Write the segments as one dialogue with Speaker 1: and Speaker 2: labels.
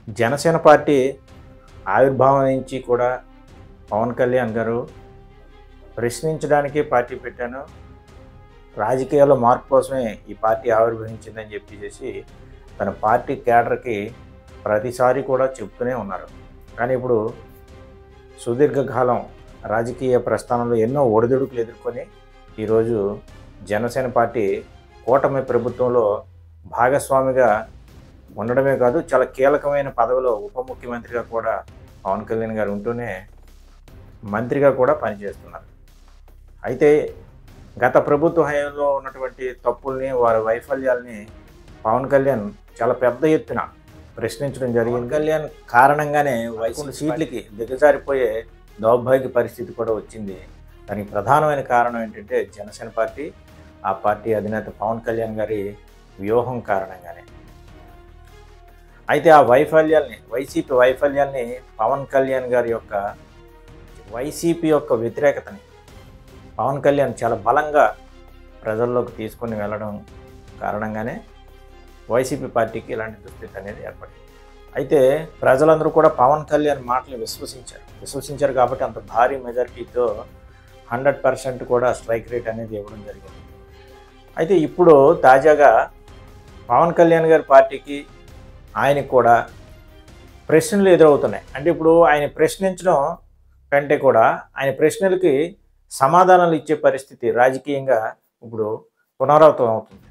Speaker 1: Janasena party ఆవిర్భావం నుంచి కూడా పవన్ కళ్యాణ్ గారు ప్రశ్నించడానికి పార్టీ పెట్టాను, రాజకీయాల్లో మార్పు కోసమే ఈ పార్టీ ఆవిర్భవించిందని చెప్పేసి తన పార్టీ క్యాడర్కి ప్రతిసారి కూడా చెప్తూనే ఉన్నారు. కానీ ఇప్పుడు సుదీర్ఘకాలం రాజకీయ ప్రస్థానంలో ఎన్నో ఒడిదుడుకులు ఎదుర్కొని ఈరోజు జనసేన పార్టీ కూటమి ప్రభుత్వంలో భాగస్వామిగా ఉండడమే కాదు, చాలా కీలకమైన పదవిలో ఉప ముఖ్యమంత్రిగా కూడా పవన్ కళ్యాణ్ గారు ఉంటూనే మంత్రిగా కూడా పనిచేస్తున్నారు. అయితే గత ప్రభుత్వ హయాంలో ఉన్నటువంటి తప్పుల్ని, వారి వైఫల్యాల్ని పవన్ కళ్యాణ్ చాలా పెద్ద ఎత్తున ప్రశ్నించడం జరిగింది. పవన్ కళ్యాణ్ కారణంగానే వైకుంఠ సీట్లకి దిగజారిపోయే దౌర్భాగ్య పరిస్థితి కూడా వచ్చింది. దానికి ప్రధానమైన కారణం ఏంటంటే జనసేన పార్టీ, ఆ పార్టీ అధినేత పవన్ కళ్యాణ్ గారి వ్యూహం కారణంగానే. అయితే ఆ వైఫల్యాల్ని, వైసీపీ వైఫల్యాల్ని, పవన్ కళ్యాణ్ గారి యొక్క వైసీపీ యొక్క వ్యతిరేకతని పవన్ కళ్యాణ్ చాలా బలంగా ప్రజల్లోకి తీసుకొని వెళ్ళడం కారణంగానే వైసీపీ పార్టీకి ఇలాంటి దుస్థితి అనేది ఏర్పడింది. అయితే ప్రజలందరూ కూడా పవన్ కళ్యాణ్ మాటలు విశ్వసించారు కాబట్టి అంత భారీ మెజారిటీతో 100% కూడా స్ట్రైక్ రేట్ అనేది ఇవ్వడం జరిగింది. అయితే ఇప్పుడు తాజాగా పవన్ కళ్యాణ్ గారి పార్టీకి ఆయనకు కూడా ప్రశ్నలు ఎదురవుతున్నాయి. అంటే ఇప్పుడు ఆయన ప్రశ్నించడం కంటే కూడా ఆయన ప్రశ్నలకి సమాధానాలు ఇచ్చే పరిస్థితి రాజకీయంగా ఇప్పుడు పునరావృతం అవుతుంది.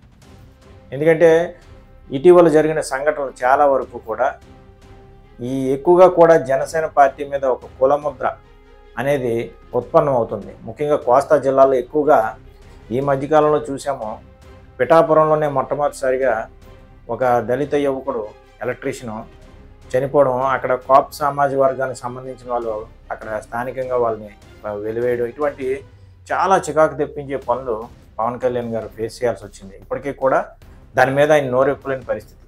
Speaker 1: ఎందుకంటే ఇటీవల జరిగిన సంఘటనలు చాలా వరకు కూడా ఎక్కువగా కూడా జనసేన పార్టీ మీద ఒక కులముద్ర అనేది ఉత్పన్నం అవుతుంది. ముఖ్యంగా కోస్తా జిల్లాలో ఎక్కువగా ఈ మధ్యకాలంలో చూసాము. పిఠాపురంలోనే మొట్టమొదటిసారిగా ఒక దళిత యువకుడు ఎలక్ట్రీషియన్ చనిపోవడం, అక్కడ కాప్ సామాజిక వర్గానికి సంబంధించిన వాళ్ళు అక్కడ స్థానికంగా వాళ్ళని వెలివేయడం, ఇటువంటి చాలా చికాకు తెప్పించే పనులు పవన్ కళ్యాణ్ గారు ఫేస్ చేయాల్సి వచ్చింది. ఇప్పటికీ కూడా దాని మీద ఆయన నోరెప్పులేని పరిస్థితి.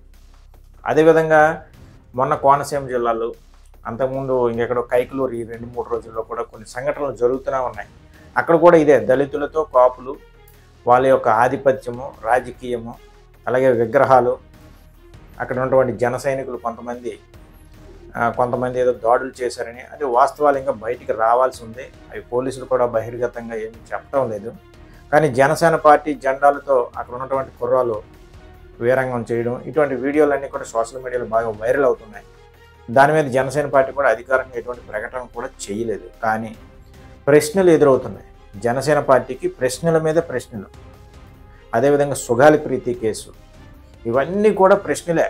Speaker 1: అదేవిధంగా మొన్న కోనసీమ జిల్లాలో, అంతకుముందు ఇంకెక్కడో కైకలూరు, ఈ 2-3 రోజుల్లో కూడా కొన్ని సంఘటనలు జరుగుతూనే ఉన్నాయి. అక్కడ కూడా ఇదే దళితులతో కాపులు, వాళ్ళ యొక్క ఆధిపత్యము, రాజకీయము, అలాగే విగ్రహాలు, అక్కడ ఉన్నటువంటి జన సైనికులు కొంతమంది ఏదో దాడులు చేశారని, అంటే వాస్తవాలు ఇంకా బయటికి రావాల్సి ఉంది. అవి పోలీసులు కూడా బహిర్గతంగా ఏమీ చెప్పడం లేదు. కానీ జనసేన పార్టీ జెండాలతో అక్కడ ఉన్నటువంటి కుర్రాలు వీరంగం చేయడం, ఇటువంటి వీడియోలన్నీ కూడా సోషల్ మీడియాలో బాగా వైరల్ అవుతున్నాయి. దాని మీద జనసేన పార్టీ కూడా అధికారంగా ఎటువంటి ప్రకటన కూడా చేయలేదు. కానీ ప్రశ్నలు ఎదురవుతున్నాయి జనసేన పార్టీకి, ప్రశ్నల మీద ప్రశ్నలు. అదేవిధంగా సుగాలి ప్రీతి కేసు, ఇవన్నీ కూడా ప్రశ్నలే.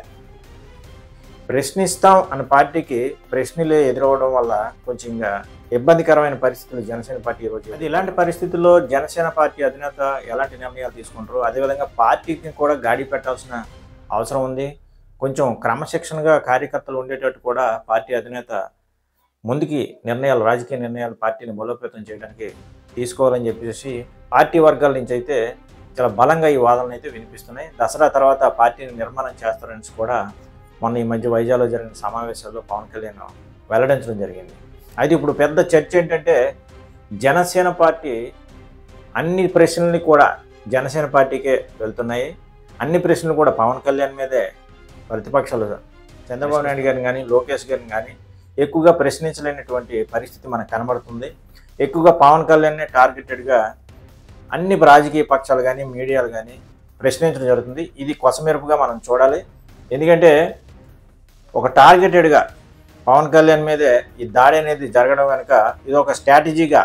Speaker 1: ప్రశ్నిస్తాం అన్న పార్టీకి ప్రశ్నలే ఎదురవడం వల్ల కొంచెం ఇంకా ఇబ్బందికరమైన పరిస్థితులు జనసేన పార్టీ ఈరోజు. అది ఇలాంటి పరిస్థితుల్లో జనసేన పార్టీ అధినేత ఎలాంటి నిర్ణయాలు తీసుకుంటారు, అదేవిధంగా పార్టీకి కూడా గాడి పెట్టాల్సిన అవసరం ఉంది. కొంచెం క్రమశిక్షణగా కార్యకర్తలు ఉండేటట్టు కూడా పార్టీ అధినేత ముందుకి రాజకీయ నిర్ణయాలు పార్టీని బలోపేతం చేయడానికి తీసుకోవాలని చెప్పేసి పార్టీ వర్గాల నుంచి అయితే చాలా బలంగా ఈ వాదనలు అయితే వినిపిస్తున్నాయి. దసరా తర్వాత పార్టీని నిర్మాణం చేస్తారని కూడా మొన్న ఈ మధ్య వైజాగ్లో జరిగిన సమావేశాల్లో పవన్ కళ్యాణ్ వెల్లడించడం జరిగింది. అయితే ఇప్పుడు పెద్ద చర్చ ఏంటంటే జనసేన పార్టీ అన్ని ప్రశ్నల్ని కూడా జనసేన పార్టీకే వెళ్తున్నాయి. అన్ని ప్రశ్నలు కూడా పవన్ కళ్యాణ్ మీదే ప్రతిపక్షాలు చంద్రబాబు నాయుడు గారిని కానీ లోకేష్ గారిని కానీ ఎక్కువగా ప్రశ్నించలేనటువంటి పరిస్థితి మనకు కనబడుతుంది. ఎక్కువగా పవన్ కళ్యాణ్నే టార్గెటెడ్గా అన్ని రాజకీయ పక్షాలు కానీ మీడియాలు కానీ ప్రశ్నించడం జరుగుతుంది. ఇది కొసమెరుపుగా మనం చూడాలి. ఎందుకంటే ఒక టార్గెటెడ్గా పవన్ కళ్యాణ్ మీదే ఈ దాడి అనేది జరగడం కనుక ఇది ఒక స్ట్రాటజీగా,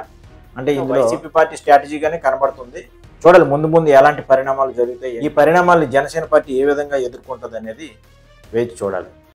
Speaker 1: అంటే ఇందులో వైసీపీ పార్టీ స్ట్రాటజీగానే కనబడుతుంది. చూడాలి ముందు ఎలాంటి పరిణామాలు జరుగుతాయి, ఈ పరిణామాలను జనసేన పార్టీ ఏ విధంగా ఎదుర్కొంటుంది అనేది వేచి చూడాలి.